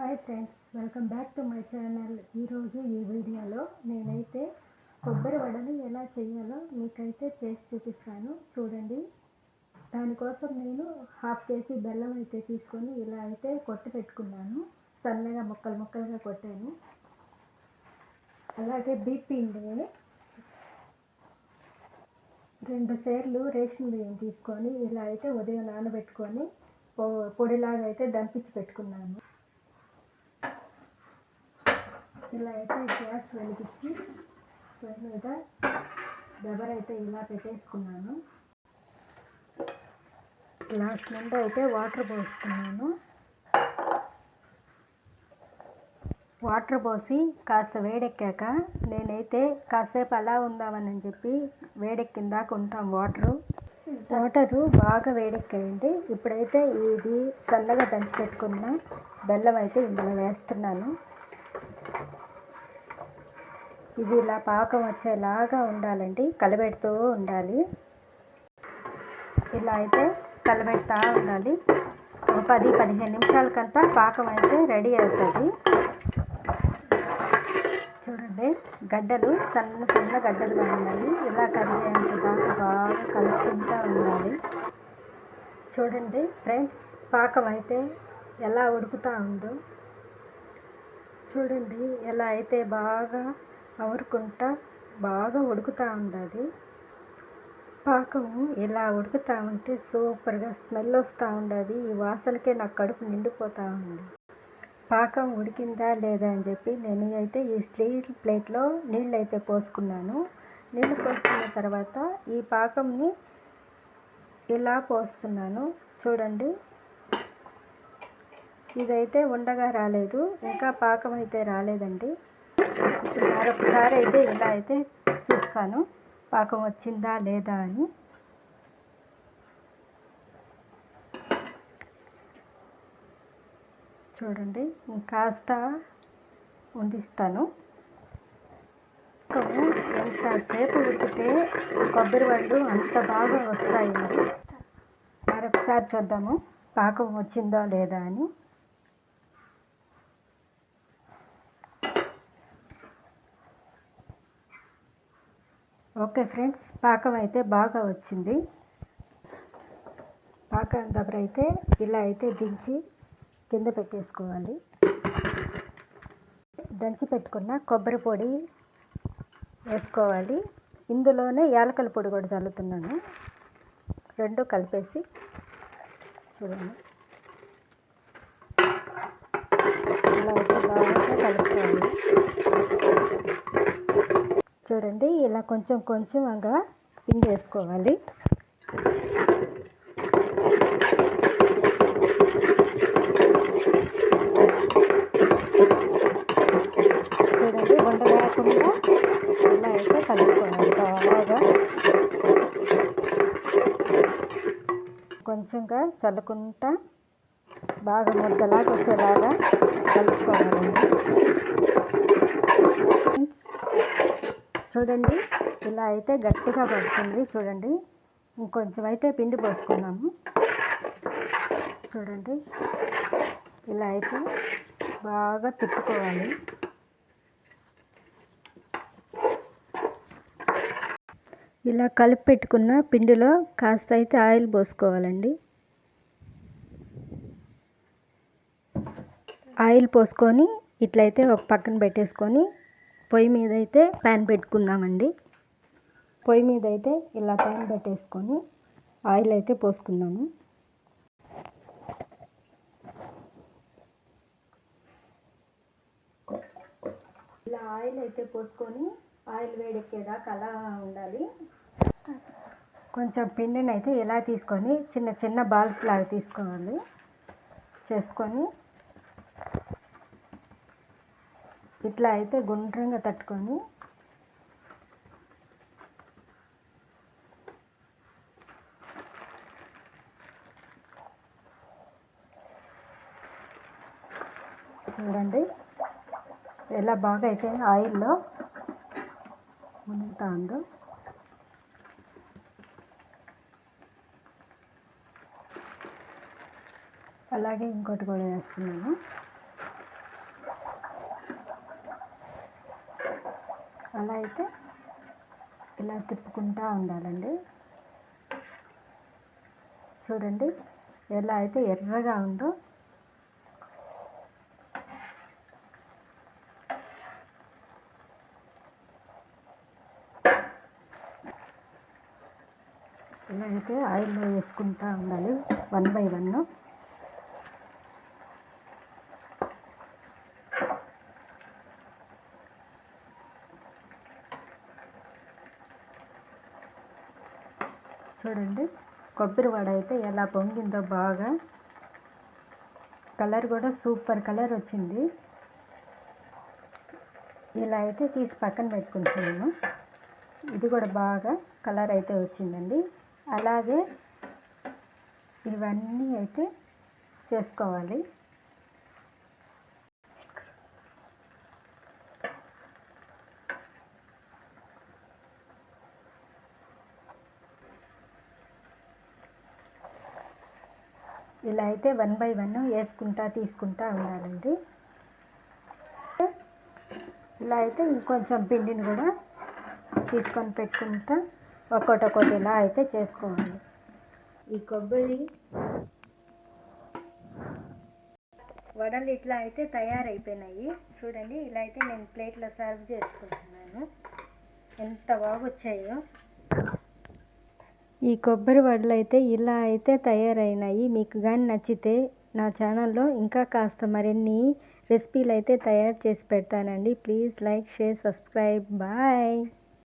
Hi friends, welcome back to my channel. ఈరోజు ఈ వీడియోలో నేనైతే కొబ్బరి వడలు ఎలా చేయాలో మీకైతే చేసి చూపిస్తాను. చూడండి. దానికోసం నేను 1/2 కేజీ బెల్లం అయితే తీసుకొని ఇలా అయితే కొట్టి పెట్టుకున్నాను. సన్నగా ముక్కలుగా కొట్టాను. అలాగే బియ్యం పిండి 2 సేర్లు రేషన్ బియ్యం తీసుకొని ఇలా అయితే ఉదయం నానబెట్టుకొని పొడిలాగా అయితే దంపించి పెట్టుకున్నాను. ఇలా అయితే గ్యాస్ వెలిగించి పొయ్యి మీద దబరైతే ఇలా పెట్టేసుకున్నాను. గ్లాస్ నిండా అయితే వాటర్ పోస్తున్నాను. వాటర్ పోసి కాస్త వేడెక్కాక నేనైతే కాసేపు అలా ఉందామని చెప్పి వేడెక్కిందాక ఉంటాం. వాటరు బాగా వేడెక్కాయండి. ఇప్పుడైతే ఇది సన్నగా దంచి పెట్టుకున్న బెల్లం అయితే ఇందులో వేస్తున్నాను. ఇది ఇలా పాకం వచ్చేలాగా ఉండాలండి, కలబెడుతూ ఉండాలి. ఇలా అయితే కలబెడతా ఉండాలి. ఒక 10-15 నిమిషాలకంతా పాకం అయితే రెడీ అవుతుంది. చూడండి, గడ్డలు సన్న గడ్డలుగా ఉన్నాయి. ఇలా కరిగేంత దాకా బాగా కలుపుకుంటూ ఉండాలి. చూడండి ఫ్రెండ్స్, పాకం అయితే ఎలా ఉడుకుతూ ఉందో చూడండి. ఎలా అయితే బాగా అవరుకుంటా బాగా ఉడుకుతూ ఉండాలి. పాకము ఇలా ఉడుకుతూ ఉంటే సూపర్గా స్మెల్ వస్తూ ఉండదు. ఈ వాసనకే నాకు కడుపు నిండిపోతూ ఉంది. పాకం ఉడికిందా లేదా అని చెప్పి నేను అయితే ఈ స్టీల్ ప్లేట్లో నీళ్ళు అయితే పోసుకున్నాను. నీళ్ళు పోసుకున్న తర్వాత ఈ పాకంని ఇలా పోస్తున్నాను. చూడండి, ఇదైతే ఉండగా రాలేదు, ఇంకా పాకం అయితే రాలేదండి. ఇప్పుడు మరొకసారి అయితే ఇలా అయితే చూస్తాను పాకం వచ్చిందా లేదా అని. చూడండి, ఇంకాస్త ఉండిస్తాను. పాకము ఎంతసేపు ఉడికితే కొబ్బరి వడలు అంత బాగా వస్తాయండి. మరొకసారి చూద్దాము పాకం వచ్చిందో లేదా అని. ఓకే ఫ్రెండ్స్, పాకం అయితే బాగా వచ్చింది. పాకం దగ్గరైతే ఇలా అయితే దించి కింద పెట్టేసుకోవాలి. దంచి పెట్టుకున్న కొబ్బరి పొడి వేసుకోవాలి. ఇందులోనే యాలకుల పొడి కూడా చల్లుతున్నాను. రెండు కలిపేసి చూడండి, ఇలా అయితే బాగా కలుపుకోవాలి. చూడండి, ఇలా కొంచెంగా పిండి వేసుకోవాలి. చూడండి, వంట లేకుండా ఇలా అయితే కలుపుకోవాలి. బాగా కొంచెంగా చల్లుకుంటా బాగా ముద్దలాగా వచ్చేలాగా కలుపుకోవాలండి. చూడండి, ఇలా అయితే గట్టిగా పడుతుంది. చూడండి, ఇంకొంచెం అయితే పిండి పోసుకున్నాము. చూడండి, ఇలా అయితే బాగా తిప్పుకోవాలి. ఇలా కలిపి పెట్టుకున్న పిండిలో కాస్త అయితే ఆయిల్ పోసుకోవాలండి. ఆయిల్ పోసుకొని ఇట్లయితే ఒక పక్కన పెట్టేసుకొని పొయ్యి మీద అయితే ప్యాన్ పెట్టుకుందామండి. పొయ్యి మీద అయితే ఇలా ప్యాన్ పెట్టేసుకొని ఆయిల్ అయితే పోసుకుందాము. ఇలా ఆయిల్ అయితే పోసుకొని ఆయిల్ వేడెక్కేదాకా అలా ఉండాలి. కొంచెం పిండిని అయితే ఇలా తీసుకొని చిన్న బాల్స్ లాగా తీసుకోవాలి. చేసుకొని ఇట్లా అయితే గుండ్రంగా తట్టుకొని చూడండి, ఎలా బాగా అయితే ఆయిల్లో మునుగుతా ఉందో. అలాగే ఇంకోటి కూడా వేస్తున్నాను. అలా అయితే ఇలా తిప్పుకుంటూ ఉండాలండి. చూడండి ఎలా అయితే ఎర్రగా ఉందో. ఇలా అయితే ఆయిల్లో వేసుకుంటూ ఉండాలి 1 బై 1. చూడండి కొబ్బరి వడ అయితే ఎలా పొంగిందో బాగా. కలర్ కూడా సూపర్ కలర్ వచ్చింది. ఇలా అయితే తీసి పక్కన పెట్టుకుంటున్నాను. ఇది కూడా బాగా కలర్ అయితే వచ్చిందండి. అలాగే ఇవన్నీ అయితే చేసుకోవాలి. ఇలా అయితే 1 బై 1 వేసుకుంటా తీసుకుంటా ఉండాలండి. ఇలా అయితే ఇంకొంచెం పిండిని కూడా తీసుకొని పెట్టుకుంటా ఒక్కొక్కటి ఇలా అయితే చేసుకోవాలి. ఈ కొబ్బరి వడలు ఇట్లా అయితే తయారైపోయినాయి. చూడండి ఇలా అయితే నేను ప్లేట్లో సర్వ్ చేసుకుంటున్నాను. ఎంత బాగా వచ్చాయో. ఈ కొబ్బరి వడలు అయితే ఇలా అయితే తయారైనాయి. మీకు కానీ నచ్చితే నా ఛానల్లో ఇంకా కాస్త మరిన్ని రెసిపీలు అయితే తయారు చేసి పెడతానండి. Please like, share, subscribe. Bye.